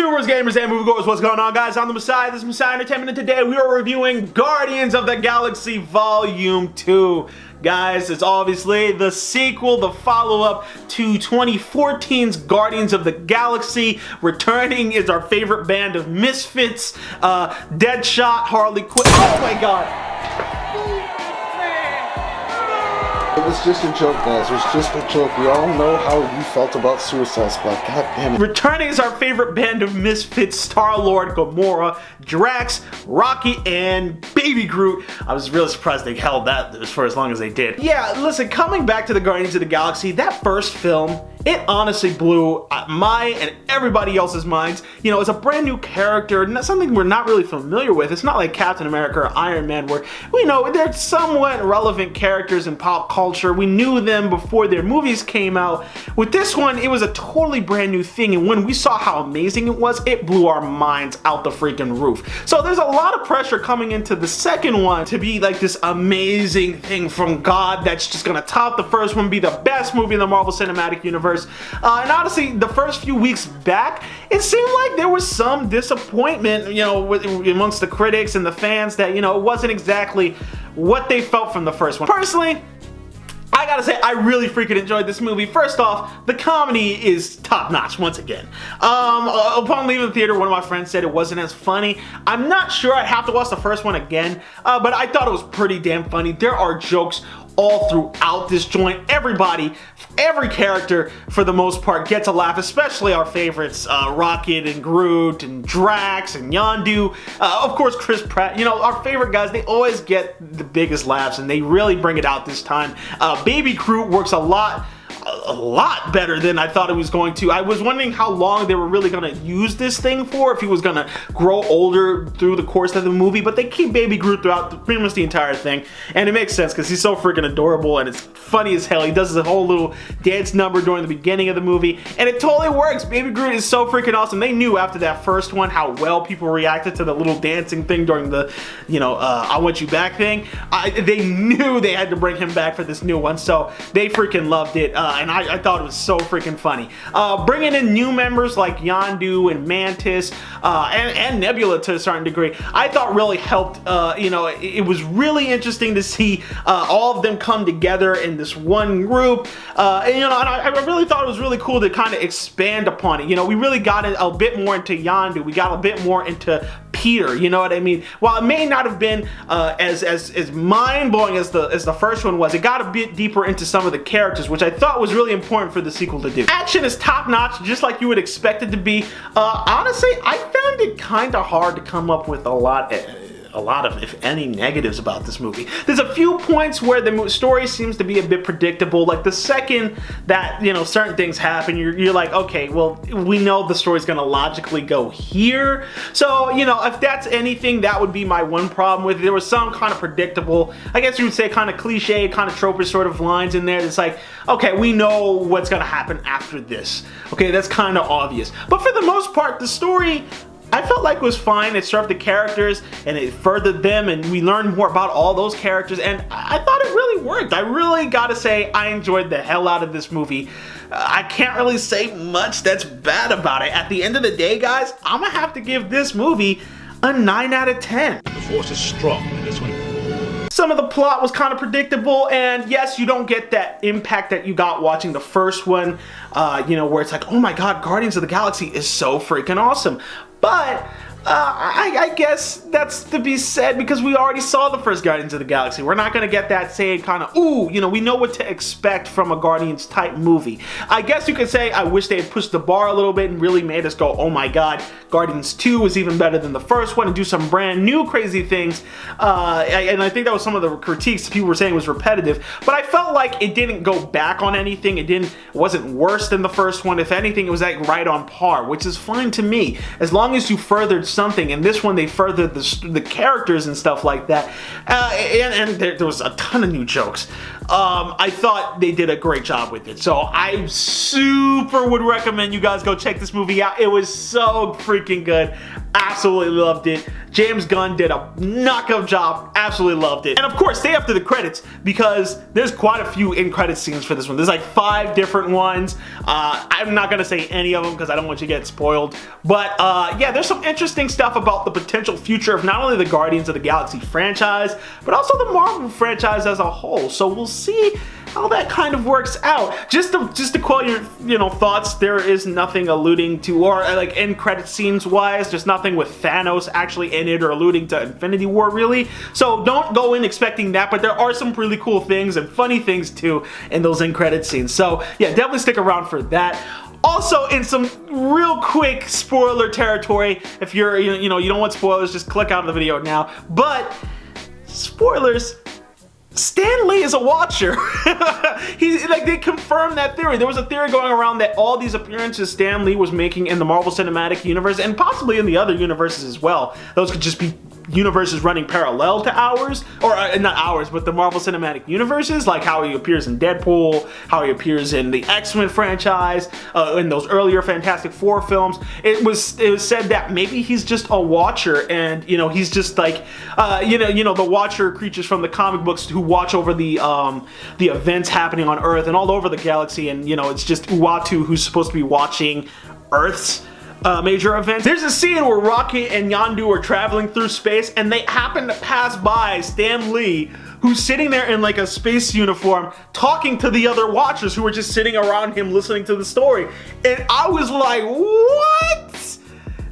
YouTubers, gamers, and moviegoers, what's going on, guys? I'm the Messiah. This is Messiah Entertainment, and today we are reviewing Guardians of the Galaxy Volume 2. Guys, it's obviously the sequel, the follow-up to 2014's Guardians of the Galaxy. Returning is our favorite band of misfits, Deadshot, Harley Quinn. Oh my god! It was just a joke, guys. It was just a joke. We all know how you felt about Suicide Squad. God damn it. Returning is our favorite band of misfits, Star-Lord, Gamora, Drax, Rocky, and Baby Groot. I was really surprised they held that for as long as they did. Yeah, listen, coming back to the Guardians of the Galaxy, that first film, it honestly blew my and everybody else's minds. You know, it's a brand new character, something we're not really familiar with. It's not like Captain America or Iron Man, where we know they're somewhat relevant characters in pop culture. We knew them before their movies came out. With this one, it was a totally brand new thing, and when we saw how amazing it was, it blew our minds out the freaking roof. So there's a lot of pressure coming into the second one to be like this amazing thing from God that's just gonna top the first one, be the best movie in the Marvel Cinematic Universe. And honestly, the first few weeks back, it seemed like there was some disappointment, you know, amongst the critics and the fans that, you know, it wasn't exactly what they felt from the first one. Personally, I gotta say, I really freaking enjoyed this movie. First off, the comedy is top-notch once again. Upon leaving the theater, one of my friends said it wasn't as funny. I'm not sure, I'd have to watch the first one again, but I thought it was pretty damn funny. There are jokes all throughout this joint. Everybody, every character, for the most part, gets a laugh, especially our favorites, Rocket and Groot and Drax and Yondu. Of course, Chris Pratt. You know, our favorite guys, they always get the biggest laughs, and they really bring it out this time. Baby Groot works a lot better than I thought it was going to. I was wondering how long they were really going to use this thing for, if he was going to grow older through the course of the movie, but they keep Baby Groot throughout pretty much the entire thing, and it makes sense because he's so freaking adorable and it's funny as hell. He does his whole little dance number during the beginning of the movie, and it totally works. Baby Groot is so freaking awesome. They knew after that first one how well people reacted to the little dancing thing during the, you know, I Want You Back thing. They knew they had to bring him back for this new one, so they freaking loved it. And I thought it was so freaking funny. Bringing in new members like Yondu and Mantis and Nebula to a certain degree, I thought really helped. You know, it was really interesting to see all of them come together in this one group. And, you know, and I really thought it was really cool to kind of expand upon it. You know, we really got a bit more into Yondu. We got a bit more into Peter, you know what I mean? While it may not have been as mind-blowing as the first one was, it got a bit deeper into some of the characters, which I thought was really important for the sequel to do. Action is top-notch, just like you would expect it to be. Honestly, I found it kind of hard to come up with a lot of, if any, negatives about this movie. There's a few points where the story seems to be a bit predictable. Like the second that, you know, certain things happen, you're like, okay, well, we know the story's gonna logically go here. So, you know, if that's anything, that would be my one problem with it. There was some kind of predictable, I guess you would say kind of cliche, kind of tropish sort of lines in there. It's like, okay, we know what's gonna happen after this. Okay, that's kind of obvious. But for the most part, the story, I felt like it was fine. It served the characters and it furthered them, and we learned more about all those characters, and I thought it really worked. I really gotta say, I enjoyed the hell out of this movie. I can't really say much that's bad about it. At the end of the day, guys, I'm gonna have to give this movie a 9 out of 10. The Force is strong in this one. Some of the plot was kind of predictable, and yes, you don't get that impact that you got watching the first one, you know, where it's like, oh my god, Guardians of the Galaxy is so freaking awesome. But I guess that's to be said because we already saw the first Guardians of the Galaxy. We're not going to get that same kind of, ooh, you know, we know what to expect from a Guardians type movie. I guess you could say I wish they had pushed the bar a little bit and really made us go, oh my god, Guardians 2 was even better than the first one, and do some brand new crazy things. And I think that was some of the critiques people were saying was repetitive, but I felt like it didn't go back on anything. It wasn't worse than the first one. If anything, it was like right on par, which is fine to me, as long as you furthered something. And this one, they furthered the characters and stuff like that, and there was a ton of new jokes. I thought they did a great job with it, so I super would recommend you guys go check this movie out. It was so freaking good. Absolutely loved it. James Gunn did a knockout job. Absolutely loved it. And of course, stay after the credits because there's quite a few in-credit scenes for this one. There's like 5 different ones. I'm not gonna say any of them because I don't want you to get spoiled. But yeah, there's some interesting stuff about the potential future of not only the Guardians of the Galaxy franchise, but also the Marvel franchise as a whole. So we'll see how that kind of works out. Just to quote your thoughts, there is nothing alluding to, or like end credit scenes wise, there's nothing with Thanos actually in it or alluding to Infinity War really. So don't go in expecting that, but there are some really cool things and funny things too in those end credit scenes. So yeah, definitely stick around for that. Also, in some real quick spoiler territory, if you don't want spoilers, just click out of the video now. But spoilers. Stan Lee is a watcher. They confirmed that theory. There was a theory going around that all these appearances Stan Lee was making in the Marvel Cinematic Universe and possibly in the other universes as well. Those could just be universes running parallel to ours, or not ours, but the Marvel Cinematic Universes, like how he appears in Deadpool, how he appears in the X-Men franchise, in those earlier Fantastic Four films. It was said that maybe he's just a watcher, and he's just like the watcher creatures from the comic books who watch over the events happening on Earth and all over the galaxy, and it's just Uatu who's supposed to be watching Earth's major events. There's a scene where Rocket and Yondu are traveling through space and they happen to pass by Stan Lee, who's sitting there in like a space uniform talking to the other watchers who were just sitting around him listening to the story. And I was like, what?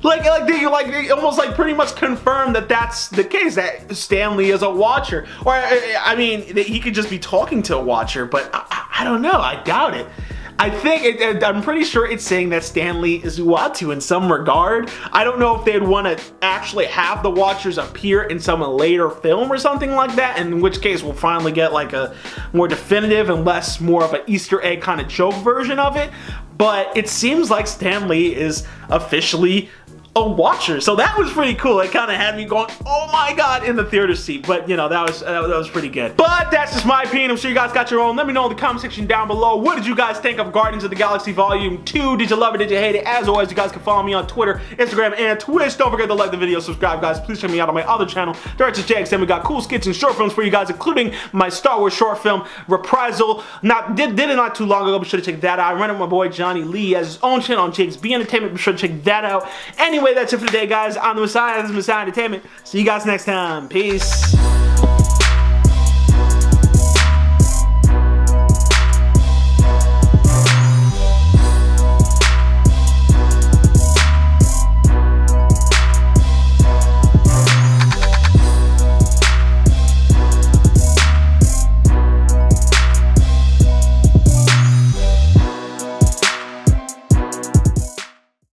They almost like pretty much confirmed that that's the case, that Stan Lee is a watcher. Or I mean, he could just be talking to a watcher, but I don't know, I doubt it. I'm pretty sure it's saying that Stan Lee is Uatu in some regard. I don't know if they'd want to actually have the Watchers appear in some later film or something like that, in which case we'll finally get like a more definitive and less more of an Easter egg kind of joke version of it. But it seems like Stan Lee is officially a watcher, so that was pretty cool. It kind of had me going, oh my god, in the theater seat. But that was pretty good. But that's just my opinion. I'm sure you guys got your own. Let me know in the comment section down below. What did you guys think of Guardians of the Galaxy Volume 2? Did you love it? Did you hate it? As always, you guys can follow me on Twitter, Instagram, and Twitch. Don't forget to like the video, subscribe, guys. Please check me out on my other channel, Director's JXM. We got cool skits and short films for you guys, including my Star Wars short film Reprisal. Did it not too long ago. Be sure to check that out. I run it with my boy Johnny Lee as his own channel on Jake's B Entertainment. Be sure to check that out. Anyway, that's it for today, guys. I'm the Messiah. This is Messiah Entertainment. See you guys next time. Peace.